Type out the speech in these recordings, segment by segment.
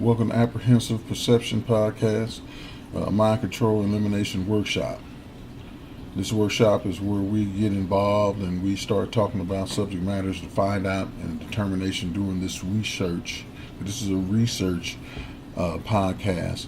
Welcome to Apprehensive Perception Podcast, Mind Control Elimination Workshop. This workshop is where we get involved and we start talking about subject matters to find out and determination doing this research. This is a research podcast.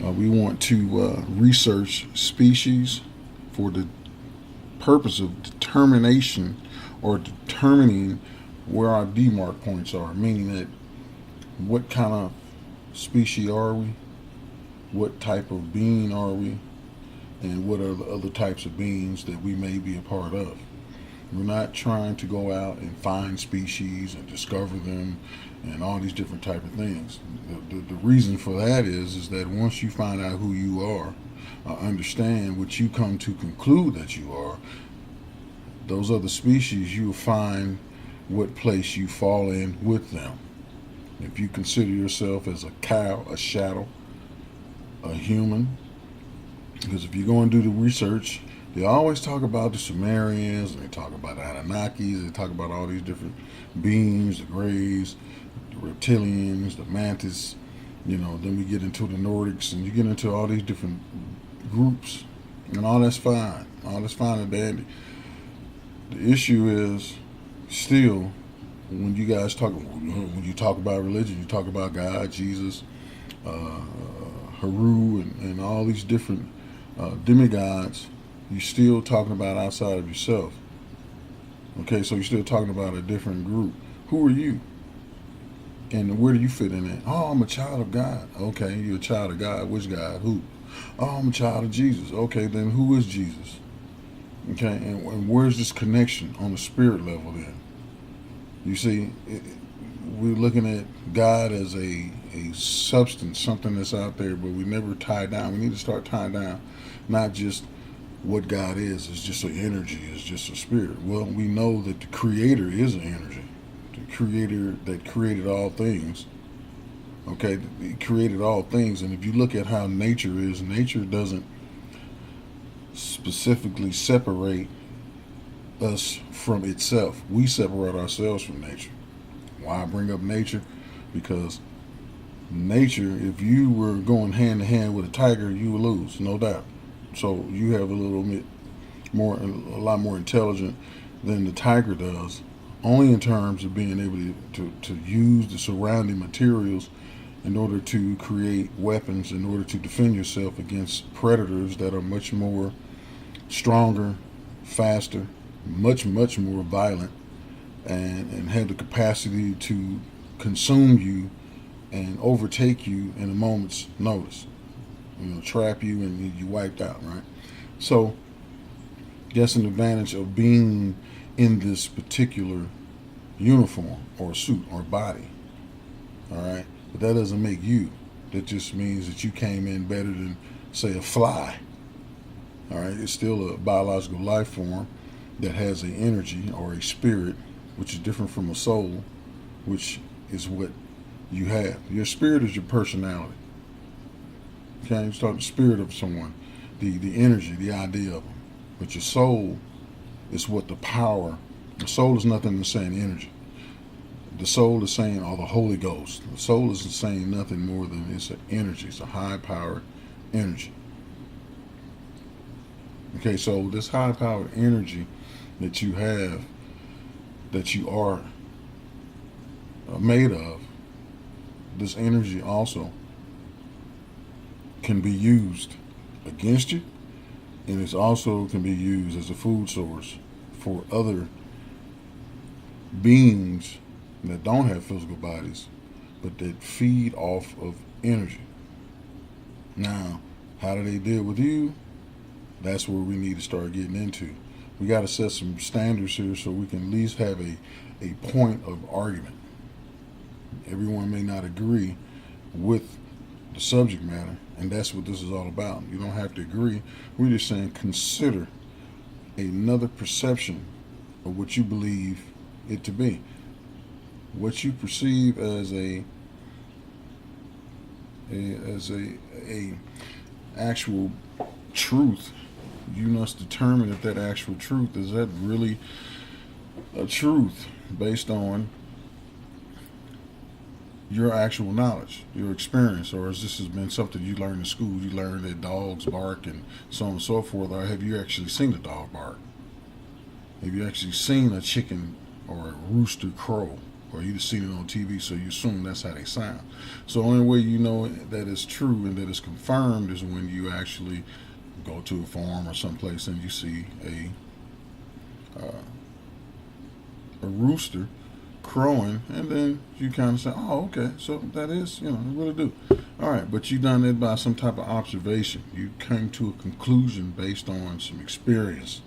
We want to research species for the purpose of determination or determining where our demarc points are, meaning that what kind of species are we, what type of being are we, and what are the other types of beings that we may be a part of. We're not trying to go out and find species and discover them and all these different type of things. The reason for that is that once you find out who you are, understand what you come to conclude that you are, those other species, you will find what place you fall in with them. If you consider yourself as a cow, a shadow, a human, because if you go and do the research, they always talk about the Sumerians, and they talk about the Anunnakis, they talk about all these different beings, the Greys, the reptilians, the mantis, then we get into the Nordics, and you get into all these different groups, and all that's fine. All that's fine and dandy. The issue is still, when you talk about religion, you talk about God, Jesus, Haru, and all these different demigods, you're still talking about outside of yourself. Okay, so you're still talking about a different group. Who are you? And where do you fit in it? Oh, I'm a child of God. Okay, you're a child of God. Which God? Who? Oh, I'm a child of Jesus. Okay, then who is Jesus? Okay, and where's this connection on the spirit level then? You see, we're looking at God as a substance, something that's out there, but we never tie down. We need to start tying down not just what God is. It's just an energy. It's just a spirit. Well, we know that the Creator is an energy. The Creator that created all things. Okay, He created all things. And if you look at how nature is, nature doesn't specifically separate us from itself. We separate ourselves from nature. Why I bring up nature? Because nature, if you were going hand to hand with a tiger, you would lose, no doubt. So you have a lot more intelligent than the tiger does, only in terms of being able to use the surrounding materials in order to create weapons, in order to defend yourself against predators that are much more stronger, faster, much more violent, and have the capacity to consume you and overtake you in a moment's notice. Trap you and you wiped out, right? So that's an advantage of being in this particular uniform or suit or body. All right, but that doesn't make you. That just means that you came in better than, say, a fly. All right, it's still a biological life form that has an energy or a spirit, which is different from a soul, which is what you have. Your spirit is your personality. Okay, you start the spirit of someone, the energy, the idea of them. But your soul is what the power. The soul is nothing but saying energy. The soul is saying, or the Holy Ghost. The soul isn't saying nothing more than it's an energy. It's a high-powered energy. Okay, so this high-powered energy that you have, that you are made of, this energy also can be used against you, and it also can be used as a food source for other beings that don't have physical bodies, but that feed off of energy. Now, how do they deal with you? That's where we need to start getting into. We got to set some standards here so we can at least have a point of argument. Everyone may not agree with the subject matter, and that's what this is all about. You don't have to agree. We're just saying consider another perception of what you believe it to be. What you perceive as a actual truth, you must determine if that actual truth is that really a truth based on your actual knowledge, your experience, or has this has been something you learned in school? You learned that dogs bark and so on and so forth, or have you actually seen a dog bark? Have you actually seen a chicken or a rooster crow? Or you've seen it on TV, so you assume that's how they sound. So the only way you know that it's true and that it's confirmed is when you actually go to a farm or someplace and you see a rooster crowing, and then you kind of say, "Oh, okay, so that is, you know, it really do." All right, but you done it by some type of observation. You came to a conclusion based on some experience,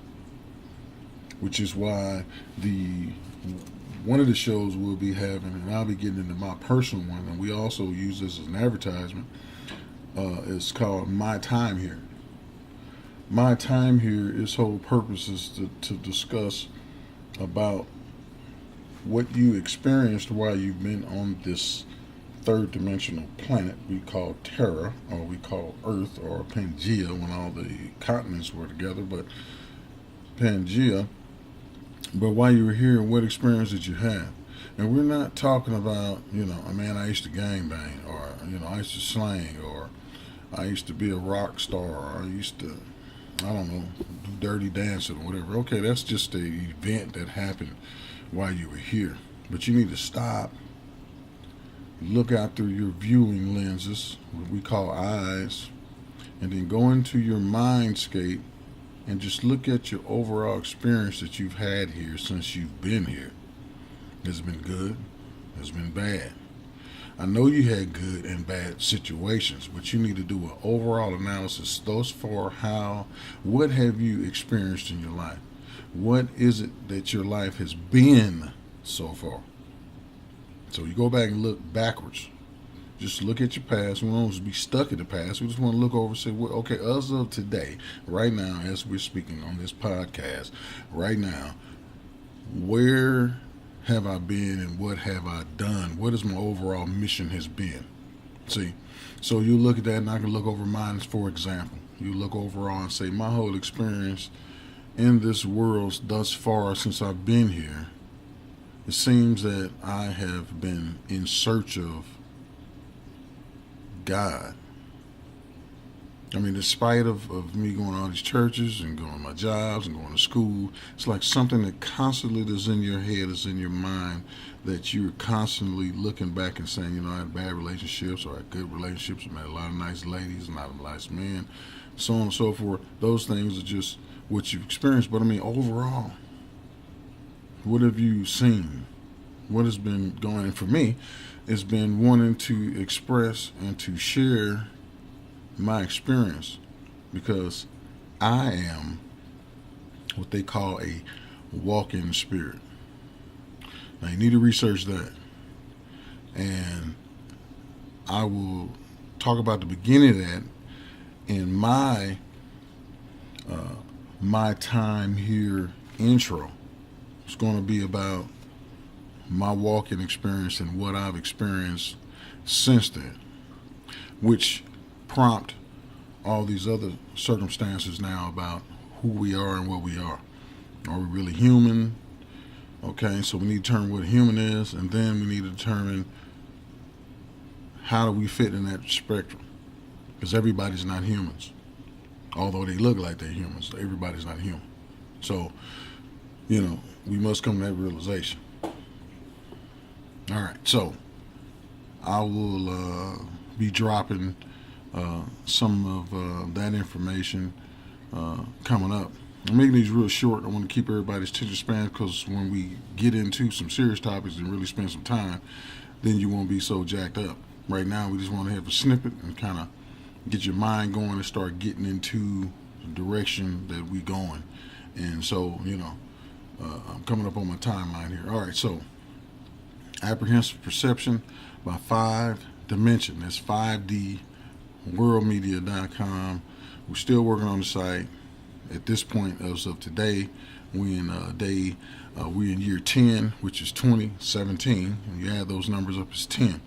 which is why the one of the shows we'll be having, and I'll be getting into my personal one, and we also use this as an advertisement. It's called My Time Here. My Time Here, its whole purpose is to discuss about what you experienced while you've been on this third dimensional planet we call Terra, or we call Earth, or Pangea when all the continents were together, but Pangea. But while you were here, what experience did you have? And we're not talking about, you know, man, I used to gangbang, or, you know, I used to slang, or I used to be a rock star, or I used to, I don't know, do dirty dancing or whatever. Okay, that's just an event that happened while you were here. But you need to stop, look out through your viewing lenses, what we call eyes, and then go into your mindscape and just look at your overall experience that you've had here since you've been here. Has it been good? Has it been bad? I know you had good and bad situations, but you need to do an overall analysis thus far. What have you experienced in your life? What is it that your life has been so far? So you go back and look backwards. Just look at your past. We don't want to be stuck in the past. We just want to look over and say, well, okay, as of today, right now, as we're speaking on this podcast, right now, where have I been and what have I done? What is my overall mission has been? See, so you look at that, and I can look over mine, for example. You look overall and say, my whole experience in this world thus far since I've been here, it seems that I have been in search of God. I mean, despite of me going to all these churches and going to my jobs and going to school, it's like something that constantly is in your head, is in your mind, that you're constantly looking back and saying, you know, I had bad relationships or I had good relationships, I met a lot of nice ladies, a lot of nice men, so on and so forth. Those things are just what you've experienced. But I mean, overall, what have you seen? What has been going on? For me, it's been wanting to express and to share my experience, because I am what they call a walk-in spirit. Now you need to research that, and I will talk about the beginning of that in my time here intro. It's going to be about my walk-in experience and what I've experienced since then, which prompt all these other circumstances now about who we are and what we are. Are we really human? Okay, so we need to determine what a human is, and then we need to determine how do we fit in that spectrum, because everybody's not humans. Although they look like they're humans, everybody's not human. So, you know, we must come to that realization. All right, so I will be dropping some of that information coming up. I'm making these real short. I want to keep everybody's attention span, because when we get into some serious topics and really spend some time, then you won't be so jacked up. Right now, we just want to have a snippet and kind of get your mind going and start getting into the direction that we going. And so, you know, I'm coming up on my timeline here. All right, so apprehensive perception by 5 Dimension. That's 5D, worldmedia.com. We're still working on the site. At this point, as of today, we're in year 10, which is 2017. And you add those numbers up, it's 10.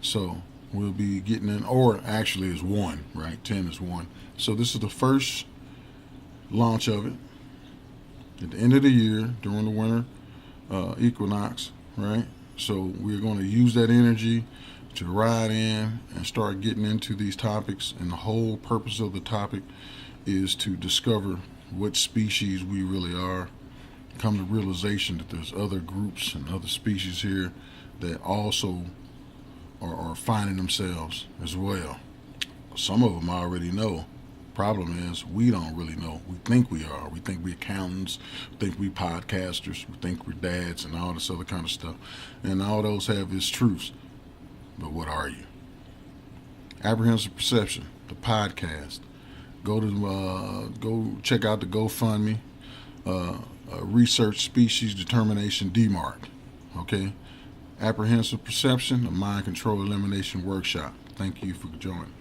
So we'll be getting in, or actually is 1, right? 10 is 1. So this is the first launch of it at the end of the year during the winter equinox, right? So we're going to use that energy to ride in and start getting into these topics. And the whole purpose of the topic is to discover what species we really are, come to realization that there's other groups and other species here that also are finding themselves as well. Some of them I already know. Problem is, we don't really know. We think we are. We think we're accountants. We think we podcasters. We think we're dads and all this other kind of stuff. And all those have is truths. But what are you? Apprehensive Perception, the podcast. Go check out the GoFundMe. Research Species Determination DMARC. Okay? Apprehensive Perception, a Mind Control Elimination Workshop. Thank you for joining.